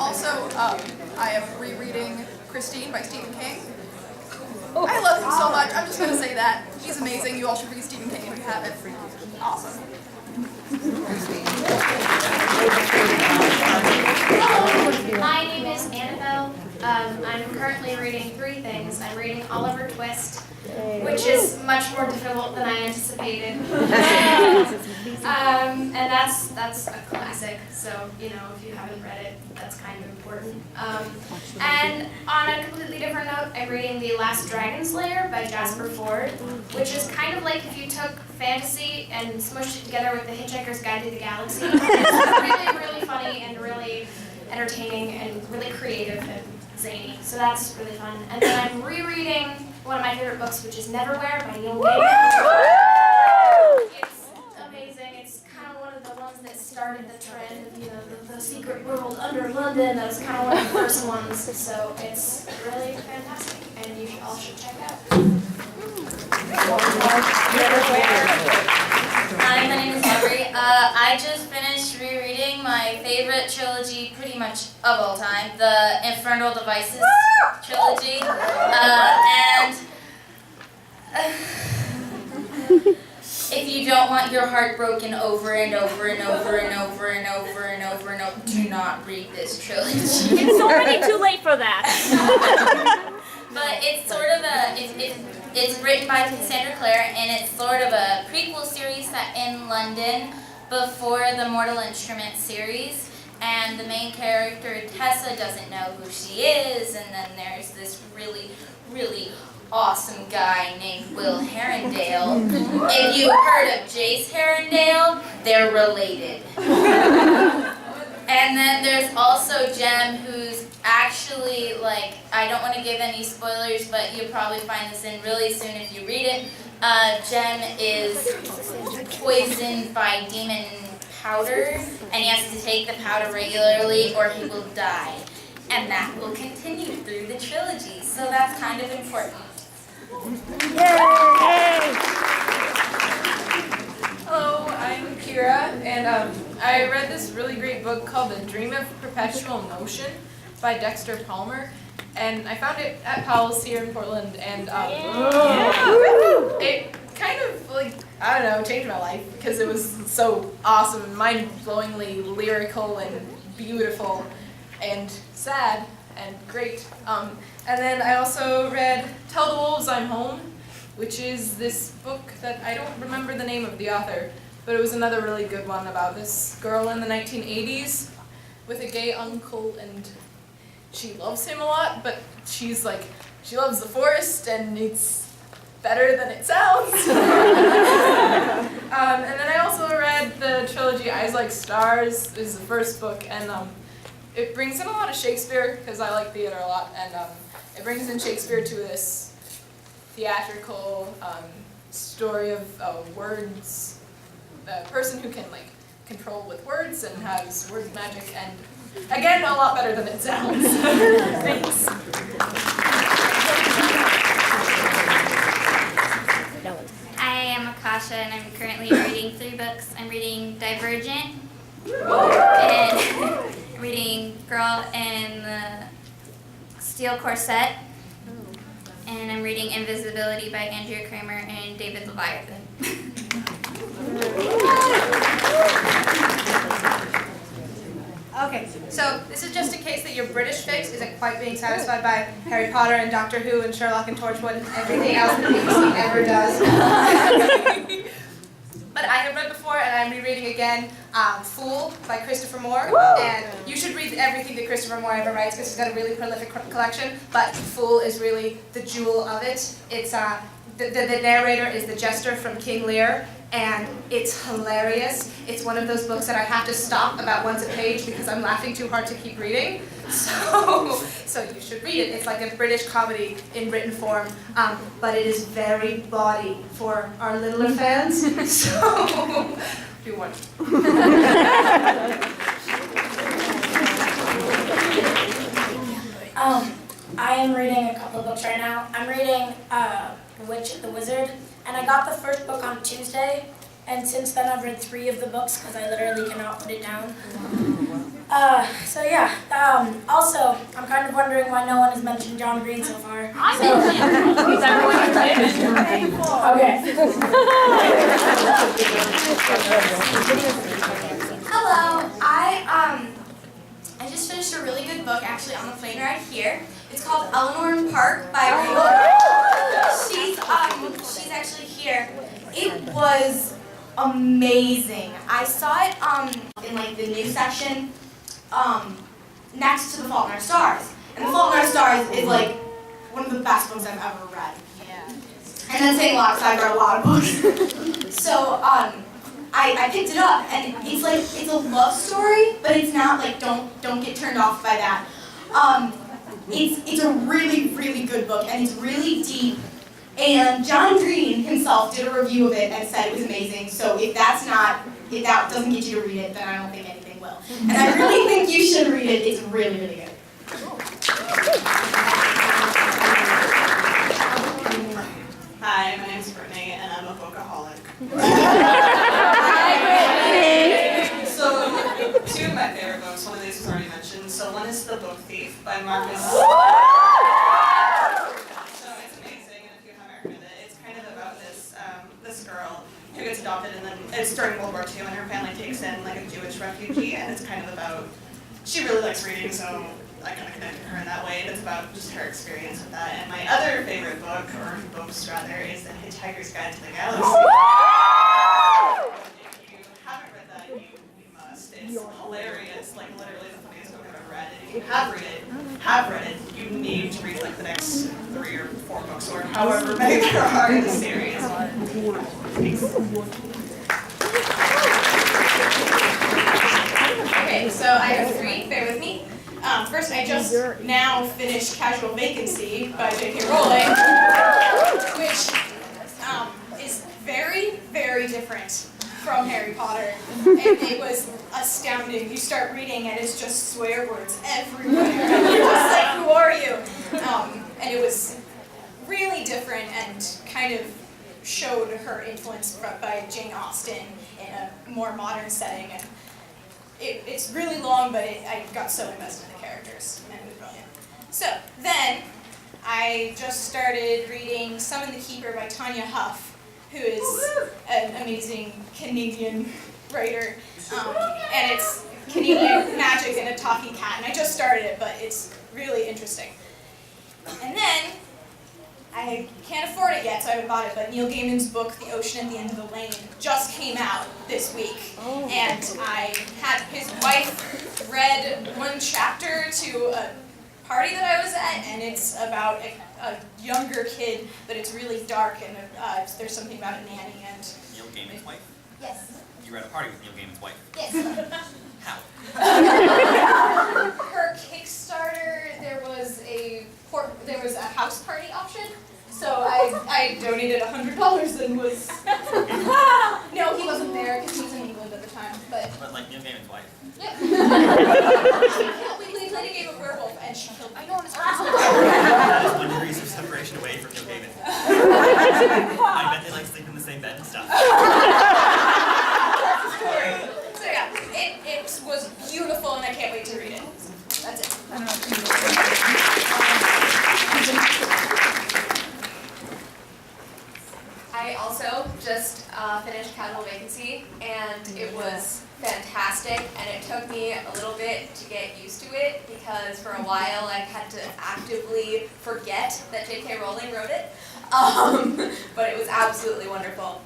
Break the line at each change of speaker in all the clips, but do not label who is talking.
Also, I am rereading Christine by Stephen King. I love him so much. I'm just going to say that. He's amazing. You all should read Stephen King if you haven't. Awesome.
Hello, my name is Annabelle. I'm currently reading 3 things. I'm reading Oliver Twist, which is much more difficult than I anticipated. And that's a classic, so, you know, if you haven't read it, that's kind of important. And on a completely different note, I'm reading The Last Dragon Slayer by Jasper Fforde, which is kind of like if you took fantasy and smushed it together with The Hitchhiker's Guide to the Galaxy. It's really, really funny and really entertaining and really creative and zany, so that's really fun. And then I'm rereading one of my favorite books, which is Neverwhere by Neil Gaiman. It's amazing. It's kind of one of the ones that started the trend of, you know, the secret world under London. That was kind of one of the first ones, so it's really fantastic, and you all should check it out.
Hi, my name is Aubrey. I just finished rereading my favorite trilogy pretty much of all time, the Infernal Devices trilogy. If you don't want your heart broken over and over and over and over and over and over and over, do not read this trilogy.
It's already too late for that.
But it's sort of it's written by Cassandra Clare, and it's sort of a prequel series set in London before the Mortal Instruments series. And the main character, Tessa, doesn't know who she is, and then there's this really, really awesome guy named Will Herondale. If you heard of Jace Herondale, they're related. And then there's also Jem, who's actually, like, I don't want to give any spoilers, but you'll probably find this in really soon if you read it. Jem is poisoned by demon powder, and he has to take the powder regularly or he will die. And that will continue through the trilogy, so that's kind of important.
Yay!
Hello, I'm Kira, and I read this really great book called The Dream of Perpetual Motion by Dexter Palmer, and I found it at Powell's here in Portland, and it kind of, like, I don't know, changed my life because it was so awesome, mind-blowingly lyrical and beautiful and sad and great. And then I also read Tell the Wolves I'm Home, which is this book that I don't remember the name of the author, but it was another really good one about this girl in the 1980s with a gay uncle, and she loves him a lot, but she's like, she loves the forest and it's better than it sounds. And then I also read the trilogy Eyes Like Stars, is the first book, and it brings in a lot of Shakespeare, because I like theater a lot, and it brings in Shakespeare to this theatrical story of words, a person who can, like, control with words and has word magic, and again, a lot better than it sounds. Thanks.
I am Akasha, and I'm currently reading 3 books. I'm reading Divergent, and I'm reading Girl in the Steel Corset, and I'm reading Invisibility by Andrea Kramer and David Leviathan.
Okay, so this is just in case that your British fix isn't quite being satisfied by Harry Potter and Doctor Who and Sherlock and Torchwood and everything else that BBC ever does. But I have read before, and I'm rereading again, Fool by Christopher Moore. And you should read everything that Christopher Moore ever writes because he's got a really prolific collection, but Fool is really the jewel of it. It's the narrator is the jester from King Lear, and it's hilarious. It's one of those books that I have to stop about once a page because I'm laughing too hard to keep reading. So you should read it. It's like a British comedy in written form, but it is very bawdy for our littler fans. So be warned.
I am reading a couple of books right now. I'm reading Witch the Wizard, and I got the first book on Tuesday, and since then I've read 3 of the books because I literally cannot put it down.
So yeah, also, I'm kind of wondering why no one has mentioned John Green so far.
I mentioned because everyone
Okay.
Hello, I just finished a really good book actually on the plane ride here. It's called Eleanor in Park by she's actually here. It was amazing. I saw it in like the news section next to The Fault in Our Stars. And The Fault in Our Stars is like one of the best books I've ever read. Yeah. And that's saying a lot because I've read a lot of books. So I picked it up and it's a love story, but it's not like don't get turned off by that. It's a really, really good book and it's really deep. And John Green himself did a review of it and said it was amazing. So if that doesn't get you to read it, then I don't think anything will. And I really think you should read it. It's really, really good.
Hi, my name's Brittany, and I'm a bookaholic. So, two of my favorite books, one of these was already mentioned. So one is The Book Thief by Marcus. So it's amazing, and if you haven't heard of it, it's kind of about this girl who gets adopted, and then it's during World War II, and her family takes in like a Jewish refugee, and it's kind of about, she really likes reading, so I kind of connected to her in that way, and it's about just her experience with that. And my other favorite book, or books rather, is The Hitchhiker's Guide to the Galaxy. If you haven't read that, you must. It's hilarious, like literally the funniest book I've ever read. And if you have read it, you need to read like the next 3 or 4 books, or however many there are in the series.
Okay, so I have 3, bear with me. First, I just now finished Casual Vacancy by J.K. Rowling, which is very, very different from Harry Potter, and it was astounding. You start reading and it's just swear words everywhere, and you're just like, who are you? And it was really different and kind of showed her influence by Jane Austen in a more modern setting. And it's really long, but I got so invested in the characters, and it was brilliant. So then, I just started reading Summon the Keeper by Tanya Huff, who is an amazing Canadian writer, and it's Canadian magic and a talking cat, and I just started it, but it's really interesting. And then, I can't afford it yet, so I haven't bought it, but Neil Gaiman's book, The Ocean at the End of the Lane, just came out this week. And I had his wife read one chapter to a party that I was at, and it's about a younger kid, but it's really dark, and there's something about a nanny and...
Neil Gaiman's wife?
Yes.
You were at a party with Neil Gaiman's wife?
Yes.
How?
Her Kickstarter, there was a house party option, so I donated $100 and was. No, he wasn't there because he was in England at the time, but.
But like Neil Gaiman's wife?
Yep. We played a game of werewolf and she killed me. I know it's
Just 1 degree of separation away from Neil Gaiman. I bet they like sleep in the same bed and stuff.
So yeah, it was beautiful and I can't wait to read it. That's it.
I also just finished Casual Vacancy, and it was fantastic, and it took me a little bit to get used to it, because for a while I had to actively forget that J.K. Rowling wrote it, but it was absolutely wonderful.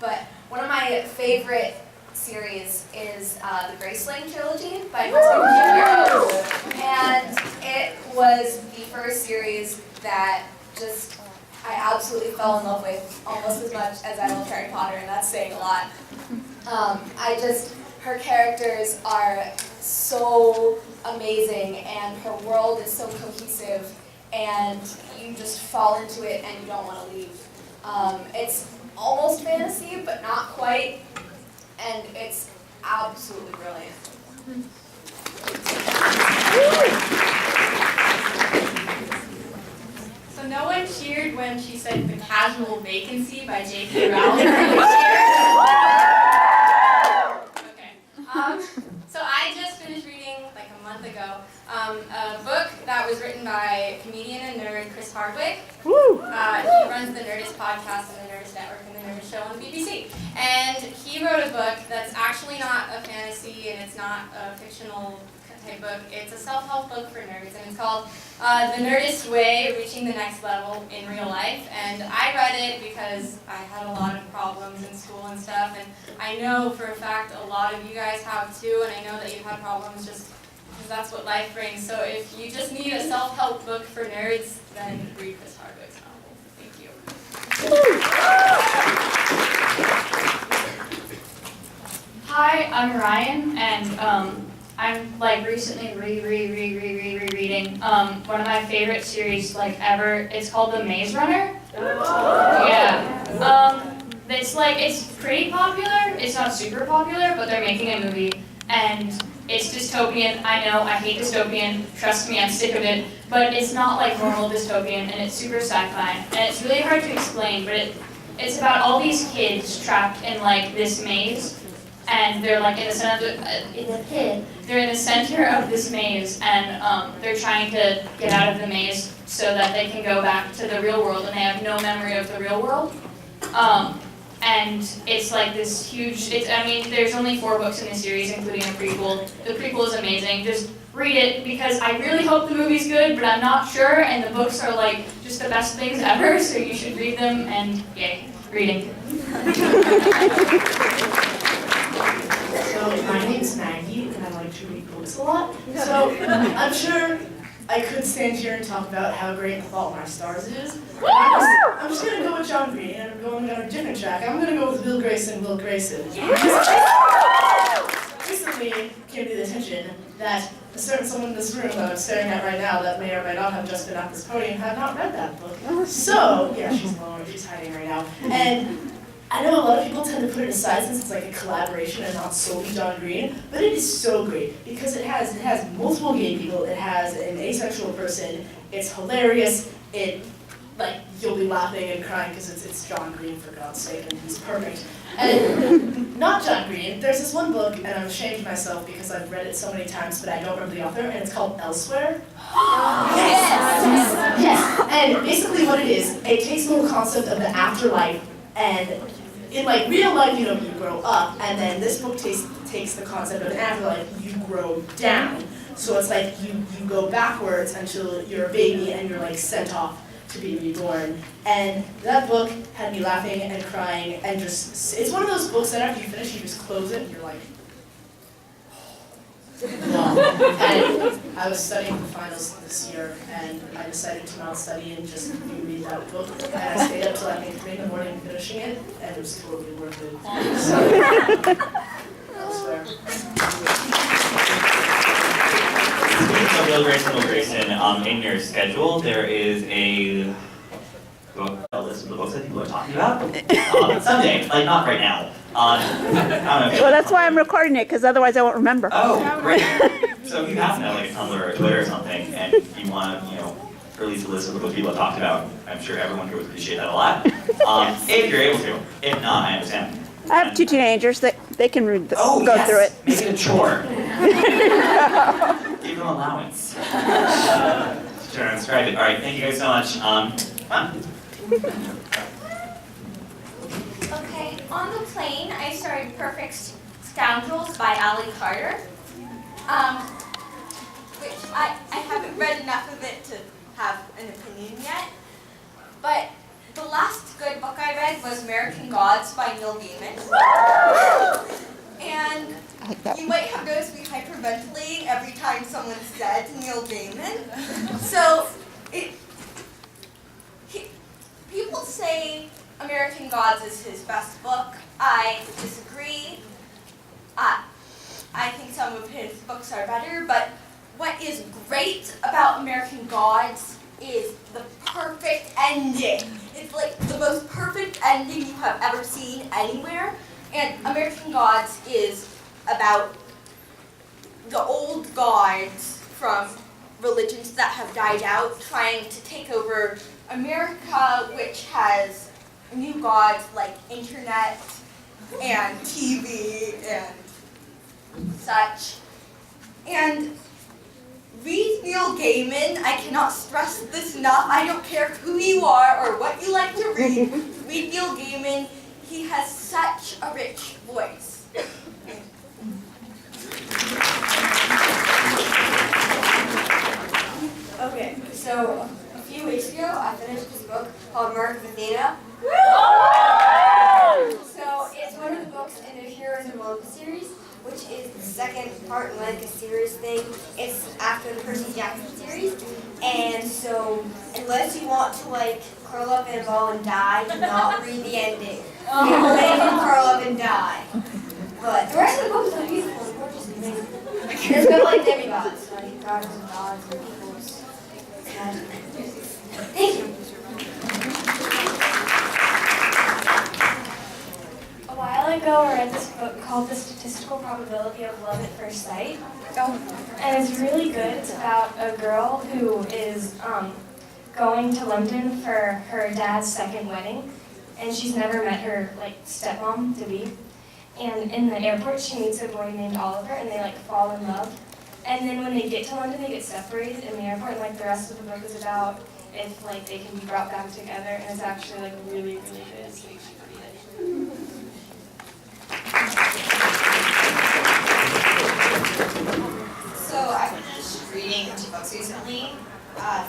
But one of my favorite series is the Graceling trilogy by Kristen Connolly, and it was the first series that just I absolutely fell in love with almost as much as I love Harry Potter, and that's saying a lot. Her characters are so amazing, and her world is so cohesive, and you just fall into it and you don't want to leave. It's almost fantasy, but not quite, and it's absolutely brilliant.
So no one cheered when she said The Casual Vacancy by J.K. Rowling. Okay. So I just finished month ago. A book that was written by comedian and nerd Chris Hardwick.
Woo!
He runs the Nerdist podcast and the Nerdist Network and the Nerdist Show on the BBC. And he wrote a book that's actually not a fantasy and it's not a fictional type book. It's a self-help book for nerds, and it's called The Nerdist Way, Reaching the Next Level in Real Life. And I read it because I had a lot of problems in school and stuff, and I know for a fact a lot of you guys have too, and I know that you've had problems just because that's what life brings. So if you just need a self-help book for nerds, then read Chris Hardwick's novel. Thank you. Hi, I'm Ryan, and I'm like recently rereading one of my favorite series like ever. It's called The Maze Runner. Yeah. It's pretty popular. It's not super popular, but they're making a movie, and it's dystopian. I know, I hate dystopian. Trust me, I'm sick of it. But it's not like normal dystopian, and it's super sci-fi, and it's really hard to explain. But it's about all these kids trapped in like this maze. And they're like in the center of this maze, and they're trying to get out of the maze so that they can go back to the real world, and they have no memory of the real world. And it's like this huge. There's only 4 books in the series, including a prequel. The prequel is amazing. Just read it because I really hope the movie's good, but I'm not sure. And the books are like just the best things ever, so you should read them. And yay, reading.
So my name's Maggie, and I like to read books a lot. So I'm sure I could stand here and talk about how great The Fault in Our Stars is. I'm just going to go with John Green, and I'm going on a different track. I'm going to go with Will Grayson. Recently came to the attention that a certain someone in this room that I'm staring at right now that may or may not have just been at this podium had not read that book. So, yeah, she's alone, she's hiding right now. And I know a lot of people tend to put it aside since it's like a collaboration and not solely John Green, but it is so great because it has multiple gay people, it has an asexual person, it's hilarious, you'll be laughing and crying because it's John Green, for God's sake, and he's perfect. And not John Green, there's this one book, and I'm ashamed of myself because I've read it so many times, but I don't remember the author, and it's called Elsewhere. Yes. And basically what it is, it takes the whole concept of the afterlife, and in like real life, you grow up, and then this book takes the concept of an afterlife, you grow down. So it's like you go backwards until you're a baby and you're like sent off to be reborn. And that book had me laughing and crying and it's one of those books that after you finish, you just close it and you're like, wow. And I was studying for finals this year, and I decided to not study and just reread that book. And I stayed up till I think 3 in the morning finishing it, and it was totally worth it. So, Elsewhere.
Speaking of Will Grayson, in your schedule there is a book, a list of the books that people are talking about. Someday, like not right now. I don't know.
Well, that's why I'm recording it, because otherwise I won't remember.
Oh, great. So if you happen to have like a Tumblr or Twitter or something, and you want to, release a list of the books people have talked about, I'm sure everyone here would appreciate that a lot. If you're able to. If not, I understand.
I have 2 teenagers that they can read go through it.
Make it a chore. Give them allowance. Transcribe it. All right, thank you guys so much. Fun.
Okay, on the plane, I started Perfect Scoundrels by Ali Carter, which I haven't read enough of it to have an opinion yet. But the last good book I read was American Gods by Neil Gaiman. And you might have noticed me hyperventilating every time someone said Neil Gaiman. So, people say American Gods is his best book. I disagree. I think some of his books are better, but what is great about American Gods is the perfect ending. It's like the most perfect ending you have ever seen anywhere. And American Gods is about the old gods from religions that have died out trying to take over America, which has new gods like internet and TV and such. And Gaiman. I cannot stress this enough. I don't care who you are or what you like to read. Read Neil Gaiman. He has such a rich voice.
Okay, so a few weeks ago, I finished this book called Mark of Athena. So it's one of the books in the Heroes of Olympus series, which is the second part in like a series thing. It's after the Percy Jackson series. And so unless you want to like curl up in a ball and die, do not read the ending. Then you curl up and die. But the rest of the book is so beautiful and gorgeous and amazing. It's got like demigods, like gods and gods and peoples. Thank you.
A while ago, I read this book called The Statistical Probability of Love at First Sight. And it's really good. It's about a girl who is going to London for her dad's second wedding. And she's never met her like stepmom-to-be. And in the airport, she meets a boy named Oliver, and they like fall in love. And then when they get to London, they get separated in the airport, and like the rest of the book is about if like they can be brought back together, and it's actually like really, really good, so you should read it.
So I finished reading 2 books recently,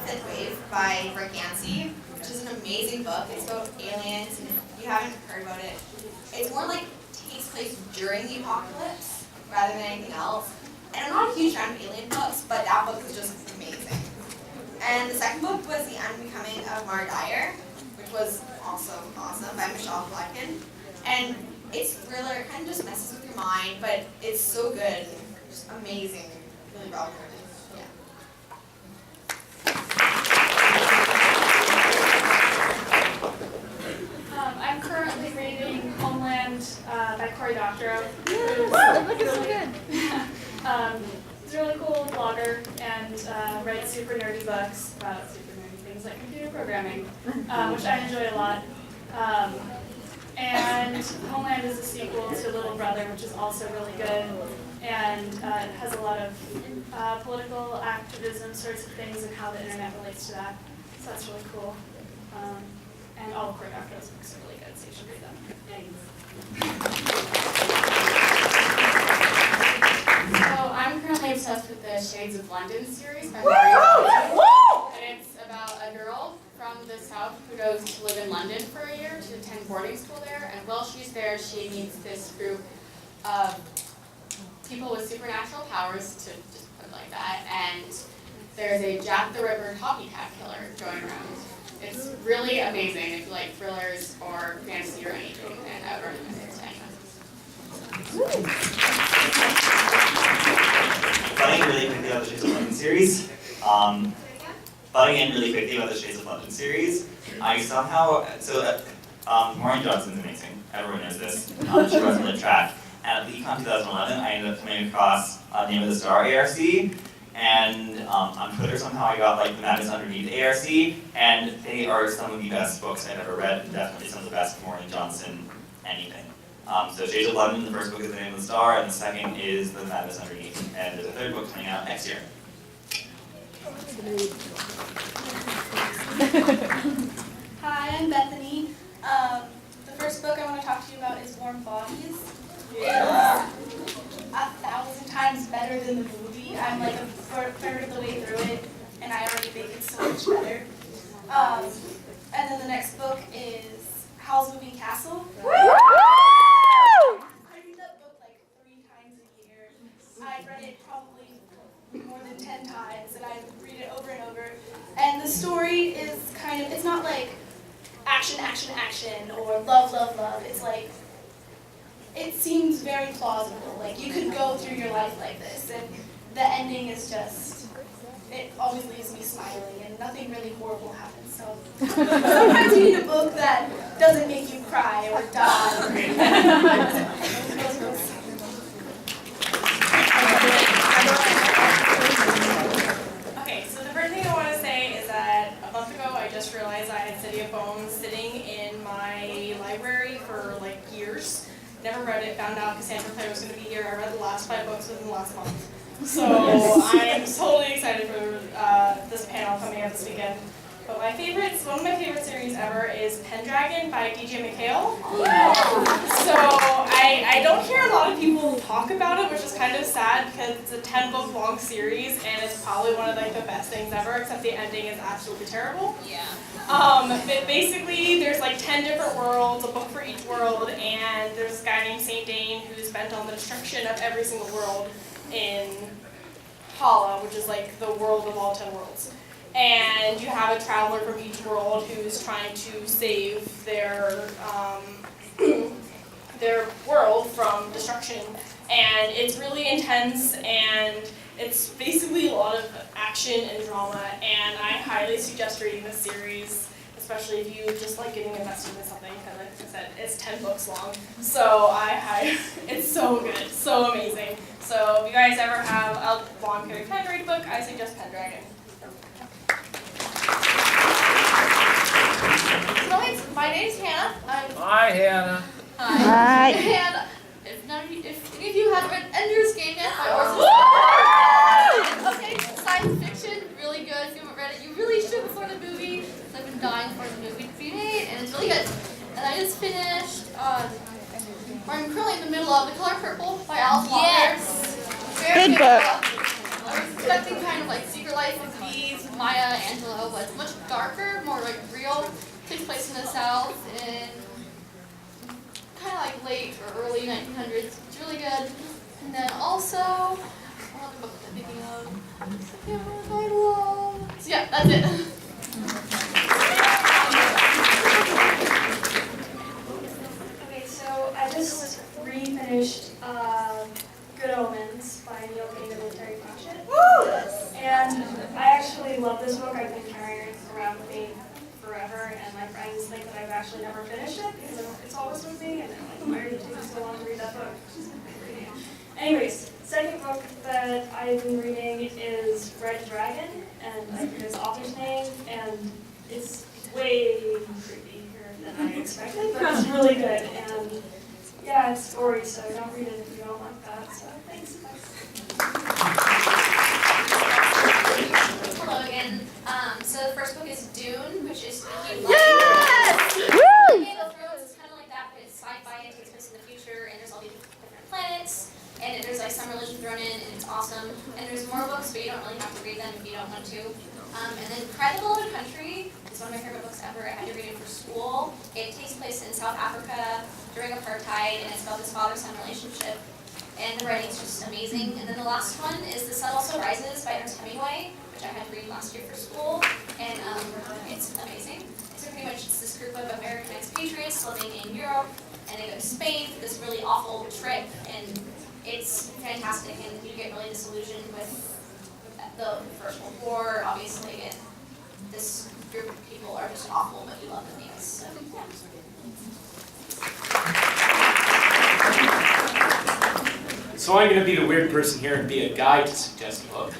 Fifth Wave by Rick Yancey, which is an amazing book. It's about aliens, and if you haven't heard about it, it's more like takes place during the apocalypse rather than anything else. And I'm not a huge fan of alien books, but that book was just amazing. And the second book was The Unbecoming of Mara Dyer, which was also awesome, by Michelle Fletkin. And it's thriller, it kind of just messes with your mind, but it's so good, just amazing, really well written.
I'm currently reading Homeland by Cory Doctorow. He's a really cool blogger and writes super nerdy books about super nerdy things like computer programming, which I enjoy a lot. And Homeland is a sequel to Little Brother, which is also really good, and it has a lot of political activism sorts of things and how the internet relates to that. So that's really cool. And all of Cory Doctorow's books are really good, so you should read them.
So I'm currently obsessed with the Shades of London series by Mario. And it's about a girl from the South who goes to live in London for a year to attend boarding school there. And while she's there, she meets this group of people with supernatural powers, to just put it like that. And there's a Jack the Ripper copycat killer going around. It's really amazing if you like thrillers or fantasy or anything, and I would recommend it to anyone.
Butting really quickly about the Shades of London series. Butting in really quickly about the Shades of London series. I somehow, Maureen Johnson's amazing. Everyone knows this. She runs on the track. And at Leaky 2011, I ended up coming across Name of the Star ARC. And on Twitter somehow I got like the Madness Underneath ARC, and they are some of the best books I've ever read, and definitely some of the best Maureen Johnson anything. So Shades of London, the first book is The Name of the Star, and the second is The Madness Underneath, and there's a third book coming out next year.
Hi, I'm Bethany. The first book I want to talk to you about is Warm Bodies. It's 1,000 times better than the movie. I'm like a third of the way through it, and I already think it's so much better. And then the next book is Howl's Moving Castle. I read that book like 3 times a year. I've read it probably more than 10 times, and I read it over and over. And the story is kind of, it's not like action, action, action, or love, love, love. It's like, it seems very plausible. Like, you could go through your life like this, and the ending is just, it always leaves me smiling, and nothing really horrible happens. So sometimes you need a book that doesn't make you cry or die.
Okay, so the first thing I want to say is that a month ago I just realized I had City of Bones sitting in my library for like years. Never read it, found out Cassandra Clare was going to be here. I read the last 5 books within the last month. So I'm totally excited for
But one of my favorite series ever is Pendragon by DJ McHale. So I don't hear a lot of people talk about it, which is kind of sad because it's a 10-book long series and it's probably one of like the best things ever, except the ending is absolutely terrible.
Yeah.
But basically there's like 10 different worlds, a book for each world, and there's a guy named Saint Dane who's bent on the destruction of every single world in Hala, which is like the world of all 10 worlds. And you have a traveler from each world who's trying to save their their world from destruction. And it's really intense, and it's basically a lot of action and drama, and I highly suggest reading this series, especially if you just like getting invested in something, because like I said, it's 10 books long. So it's so good, so amazing. So if you guys ever have a long period of time to read a book, I suggest Pendragon.
So my name's Hannah.
Hi, Hannah.
Hi. And if any of you haven't read Ender's Game yet by Orson Scott, okay, science fiction, really good. If you haven't read it, you really should before the movie. Because I've been dying for the movie to be made, and it's really good. And I just finished. I'm currently in the middle of The Color Purple by Alice Walker.
Yes.
Very
Good book.
I was expecting kind of like Secret Life of Bees, Maya Angelou, but it's much darker, more like real. Takes place in the South in kind of like late or early 1900s. It's really good. And then also, what other book am I thinking of? I can't remember the title. So yeah, that's it.
Okay, so I just re-finished Good Omens by Neil Gaiman and Terry Pratchett. And I actually love this book. I've been carrying it around with me forever, and my friends think that I've actually never finished it because it's always with me, and they're like, why are you taking so long to read that book? Anyways, second book that I've been reading is Red Dragon, and I forget his author's name, and it's way creepier than I expected, but it's really good, and yeah, it's gory, so don't read it if you don't like that, so thanks.
Hello again. So the first book is Dune, which is Game of Thrones. It's kind of like that, but it's sci-fi and takes place in the future, and there's all these different planets, and there's like some religion thrown in, and it's awesome. And there's more books, but you don't really have to read them if you don't want to. And then Cry the Beloved Country is one of my favorite books ever. I had to read it for school. It takes place in South Africa during apartheid, and it's about this father-son relationship. And the writing's just amazing. And then the last one is The Sun Also Rises by Ernest Hemingway, which I had to read last year for school. And it's amazing. So pretty much it's this group of American expatriates living in Europe, and they go to Spain for this really awful trip, and it's fantastic, and you get really disillusioned with the First World War, obviously, and this group of people are just awful, but you love them, yes. So, yeah.
So I'm going to be the weird person here and be a guide to suggest a book.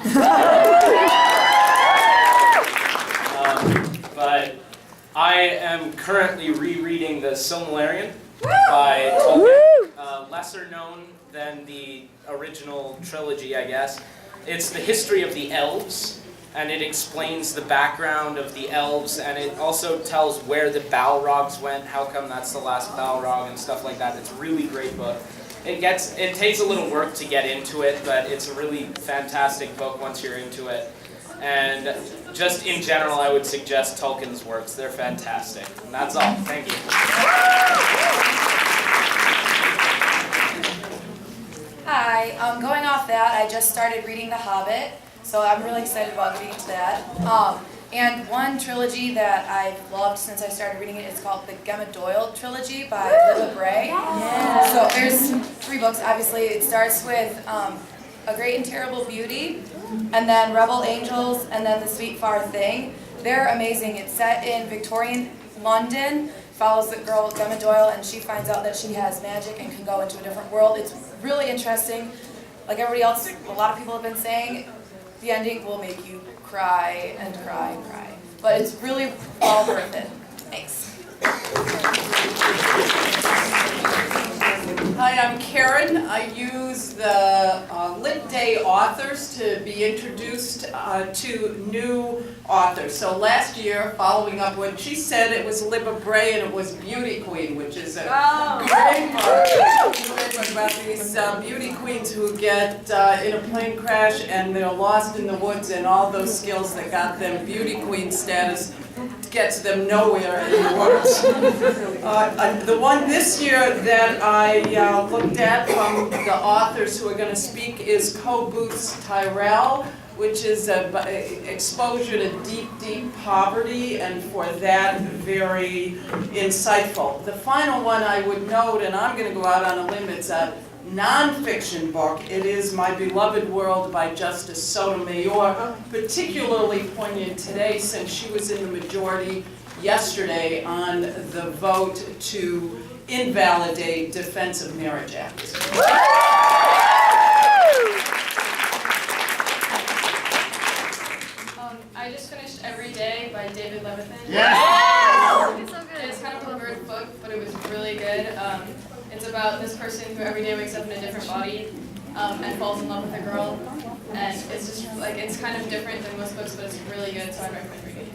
But I am currently rereading The Silmarillion by Tolkien, lesser known than the original trilogy, I guess. It's the history of the elves, and it explains the background of the elves, and it also tells where the Balrogs went, how come that's the last Balrog, and stuff like that. It's a really great book. It takes a little work to get into it, but it's a really fantastic book once you're into it. And just in general, I would suggest Tolkien's works. They're fantastic. And that's all. Thank you.
Hi. Going off that, I just started reading The Hobbit, so I'm really excited about getting into that. And one trilogy that I've loved since I started reading it is called the Gemma Doyle trilogy by Libba Bray. Yeah. So there's 3 books, obviously. It starts with A Great and Terrible Beauty, and then Rebel Angels, and then The Sweet Far Thing. They're amazing. It's set in Victorian London, follows the girl Gemma Doyle, and she finds out that she has magic and can go into a different world. It's really interesting. Like everybody else, a lot of people have been saying, the ending will make you cry and cry and cry. But it's really all worth it. Thanks.
Hi, I'm Karen. I use the Lit Day authors to be introduced to new authors. So last year, following up when she said it was Libba Bray and it was Beauty Queen, which is a great book about these beauty queens who get in a plane crash and they're lost in the woods, and all those skills that got them beauty queen status gets them nowhere in the woods. The one this year that I looked at from the authors who are going to speak is Co Booth's Tyrell, which is exposure to deep, deep poverty, and for that, very insightful. The final one I would note, and I'm going to go out on a limb, it's a nonfiction book. It is My Beloved World by Justice Sotomayor, particularly poignant today since she was in the majority yesterday on the vote to invalidate Defense of Marriage Act.
I just finished Every Day by David Levithan.
Yes!
It's so good. It's kind of a weird book, but it was really good. It's about this person who every day wakes up in a different body and falls in love with a girl. And it's just like, it's kind of different than most books, but it's really good, so I recommend reading it.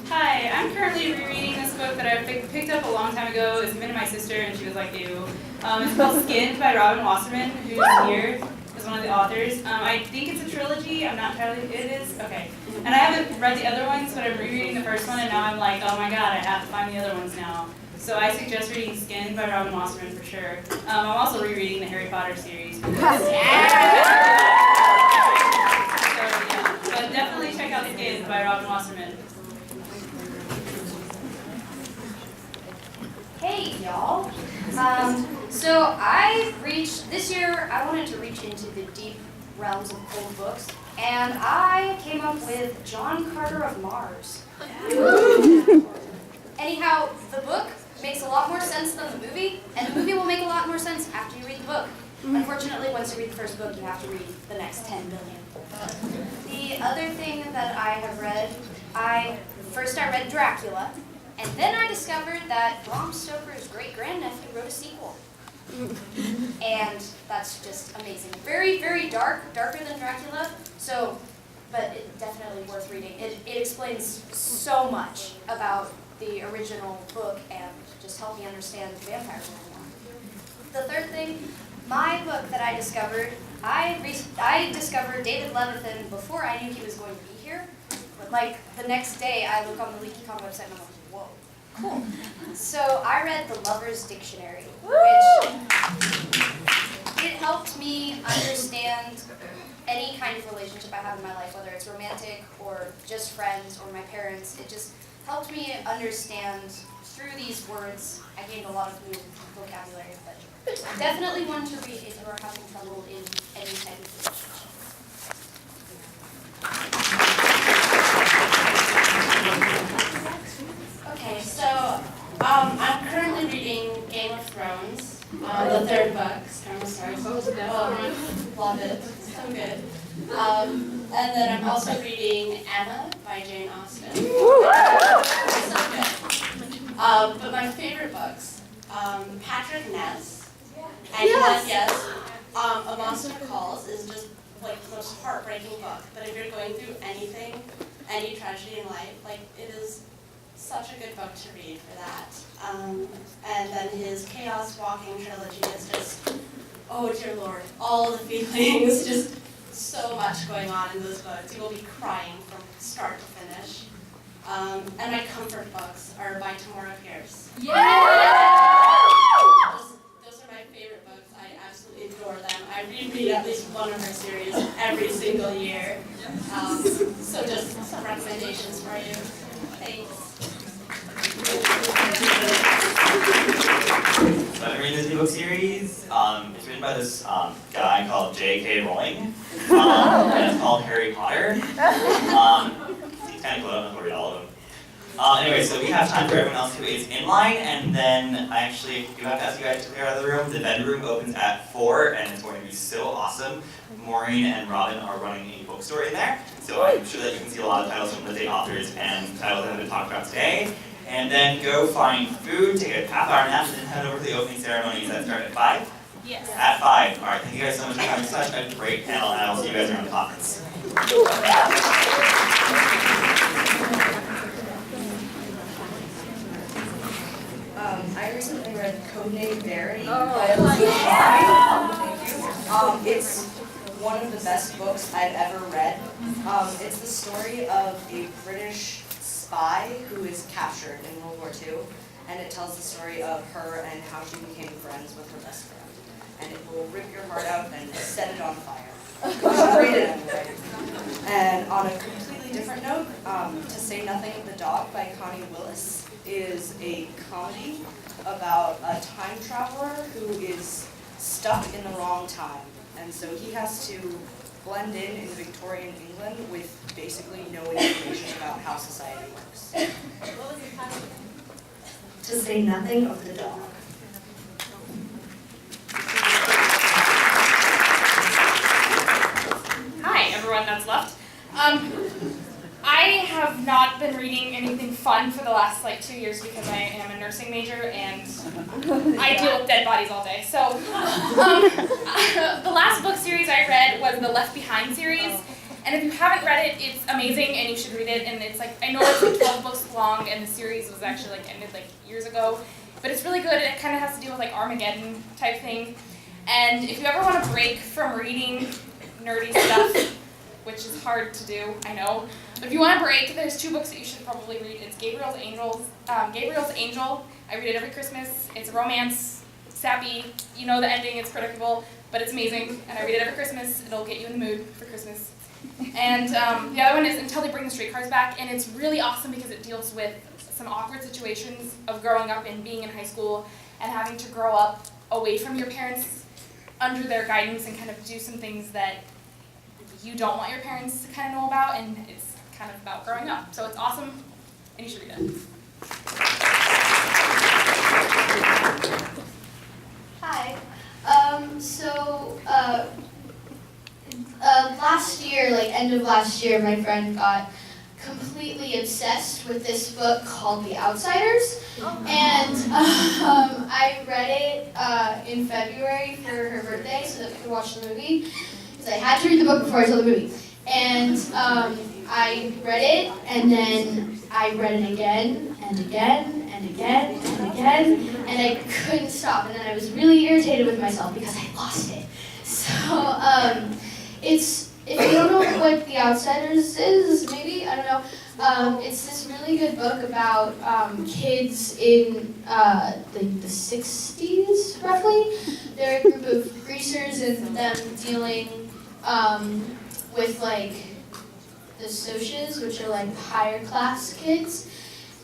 Hi, I'm currently rereading this book that I picked up a long time ago. It's given to my sister, and she was like, ew. It's called Skinned by Robin Wasserman, who's here as one of the authors. I think it's a trilogy. I'm not entirely. It is? Okay. And I haven't read the other ones, but I'm rereading the first one, and now I'm like, oh my god, I have to find the other ones now. So I suggest reading Skinned by Robin Wasserman for sure. I'm also rereading the Harry Potter series. But definitely check out Skinned by Robin Wasserman.
Hey, y'all. So this year, I wanted to reach into the deep realms of old books, and I came up with John Carter of Mars. Anyhow, the book makes a lot more sense than the movie, and the movie will make a lot more sense after you read the book. Unfortunately, once you read the first book, you have to read the next 10 billion. The other thing that I have read, I read Dracula, and then I discovered that Bram Stoker's great-grandnephew wrote a sequel. And that's just amazing. Very, very dark, darker than Dracula, but it's definitely worth reading. It explains so much about the original book and just helped me understand vampires a little more. The third thing, my book that I discovered, I discovered David Levithan before I knew he was going to be here. But like the next day, I look on the Leaky website and I'm like, whoa, cool. So I read The Lover's Dictionary, which it helped me understand any kind of relationship I have in my life, whether it's romantic or just friends or my parents. It just helped me understand through these words. I gained a lot of new vocabulary, but definitely one to read if you are having trouble in any type of relationship.
Okay, so I'm currently reading Game of Thrones, the third book. Love it, so good. And then I'm also reading Emma by Jane Austen. So good. But my favorite books, Patrick Ness, and yes, A Monster Calls is just like the most heartbreaking book. But if you're going through anything, any tragedy in life, like it is such a good book to read for that. And then his Chaos Walking trilogy is just, oh dear Lord, all the feelings, just so much going on in those books. You will be crying from start to finish. And my comfort books are by Tamora Pierce. Those are my favorite books. I absolutely adore them. I reread at least one of her series every single year. So just some recommendations for you. Thanks.
So I'm reading this new book series. It's written by this guy called J.K. Rowling, and it's called Harry Potter. He's kind of cool. I don't know if I'll read all of them. Anyway, so we have time for everyone else who is in line, and then I actually do have to ask you guys to clear out of the room. The bedroom opens at 4, and it's going to be so awesome. Maureen and Robin are running a bookstore in there, so I'm sure that you can see a lot of titles from the day authors and titles that have been talked about today. And then go find food, take a half-hour nap, and then head over to the opening ceremonies that start at 5?
Yes.
At 5. All right, thank you guys so much for having such a great panel, and I will see you guys around the conference.
I recently read Codename Verity by Leaky. It's one of the best books I've ever read. It's the story of a British spy who is captured in World War II, and it tells the story of her and how she became friends with her best friend. And it will rip your heart out and set it on fire. You should read it anyway. And on a completely different note, To Say Nothing of the Dog by Connie Willis is a comedy about a time traveler who is stuck in the wrong time. And so he has to blend in Victorian England with basically no information about how society works.
What was the title?
To Say Nothing of the Dog.
Hi, everyone that's left. I have not been reading anything fun for the last 2 years because I am a nursing major and I deal with dead bodies all day. So the last book series I read was the Left Behind series. And if you haven't read it, it's amazing and you should read it. And it's I know it's 12 books long and the series was actually ended years ago. But it's really good and it kind of has to deal with Armageddon type thing. And if you ever want to break from reading nerdy stuff, which is hard to do, I know. But if you want to break, there's 2 books that you should probably read. It's Gabriel's Angel. I read it every Christmas. It's a romance, sappy. You know the ending, it's predictable, but it's amazing. And I read it every Christmas. It'll get you in the mood for Christmas. And the other one is Until They Bring the Streetcars Back, and it's really awesome because it deals with some awkward situations of growing up and being in high school and having to grow up away from your parents under their guidance and kind of do some things that you don't want your parents to kind of know about, and it's kind of about growing up. So it's awesome, and you should read it.
Hi. Last year, end of last year, my friend got completely obsessed with this book called The Outsiders, and I read it in February for her birthday so that we could watch the movie, because I had to read the book before I saw the movie. And I read it, and then I read it again, and again, and again, and again, and I couldn't stop, and then I was really irritated with myself because I lost it. So, if you don't know what The Outsiders is, maybe, I don't know, it's this really good book about kids in the 60s, roughly. They're a group of greasers and them dealing with the socias, which are higher class kids,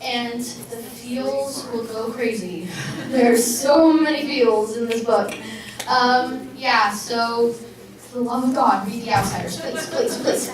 and the feels will go crazy. There are so many feels in this book. Yeah, so for the love of God, read The Outsiders, please, please, please.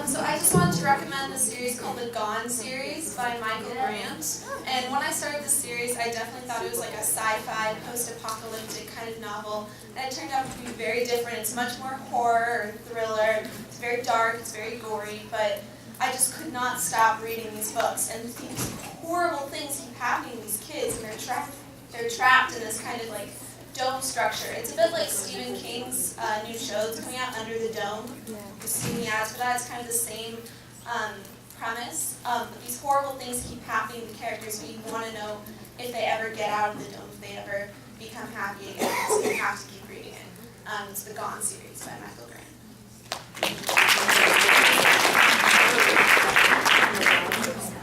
So I just wanted to recommend the series called The Gone series by Michael Grant. And when I started the series, I definitely thought it was a sci-fi, post-apocalyptic kind of novel. And it turned out to be very different. It's much more horror or thriller. It's very dark, it's very gory, but I just could not stop reading these books. And these horrible things keep happening to these kids, and they're trapped in this kind of dome structure. It's a bit like Stephen King's new show that's coming out, Under the Dome. You've seen the ads for that. It's kind of the same premise. But these horrible things keep happening to the characters, but you want to know if they ever get out of the dome, if they ever become happy again. So you have to keep reading it. It's the Gone series by Michael Grant.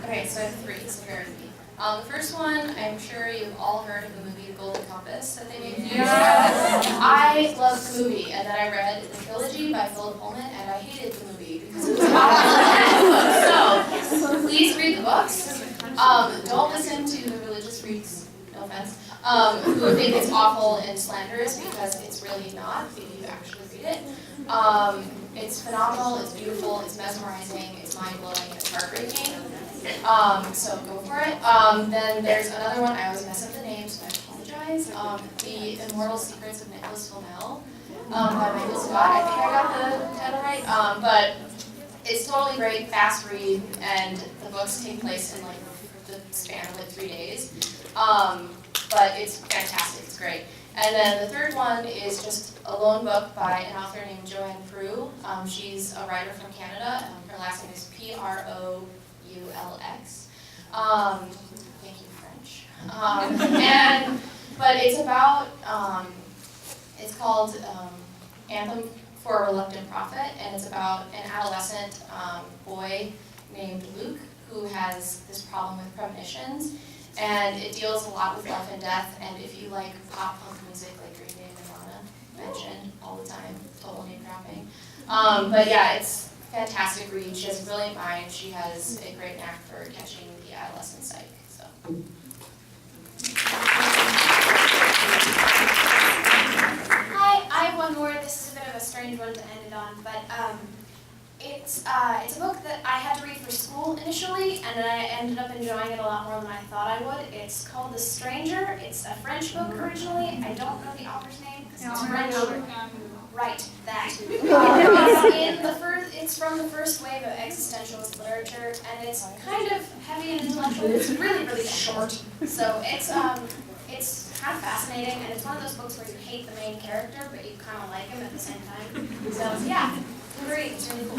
Okay, so I have 3, so bear with me. The first one, I'm sure you've all heard of the movie The Golden Compass that they made a few years ago. I loved the movie, and then I read the trilogy by Philip Pullman, and I hated the movie because it was awful. So, please read the books. Don't listen to the religious freaks, no offense, who think it's awful and slanderous, because it's really not if you actually read it. It's phenomenal, it's beautiful, it's mesmerizing, it's mind-blowing, it's heartbreaking. So go for it. Then there's another one, I always mess up the name, so I apologize. The Immortal Secrets of Nicholas Flamel by Michael Scott. I think I got the title right. But it's totally great, fast read, and the books take place in like the span of like 3 days. But it's fantastic, it's great. And then the third one is just a lone book by an author named Joanne Prue. She's a writer from Canada. Her last name is Proulx. Thank you, French. But it's about, it's called Anthem for a Reluctant Prophet, and it's about an adolescent boy named Luke who has this problem with premonitions. And it deals a lot with life and death, and if you like pop punk music like Green Day and Nirvana mention all the time, total name dropping. But yeah, it's a fantastic read. She has a brilliant mind. She has a great knack for catching the adolescent psyche. So.
Hi, I have one more. This is a bit of a strange one to end it on, but it's a book that I had to read for school initially, and then I ended up enjoying it a lot more than I thought I would. It's called The Stranger. It's a French book originally. I don't know the author's name because it's French. Right, that. It's from the first wave of existentialist literature, and it's kind of heavy and intellectual. It's really, really short, so it's kind of fascinating, and it's one of those books where you hate the main character, but you kind of like him at the same time. So yeah. Great, it's really cool.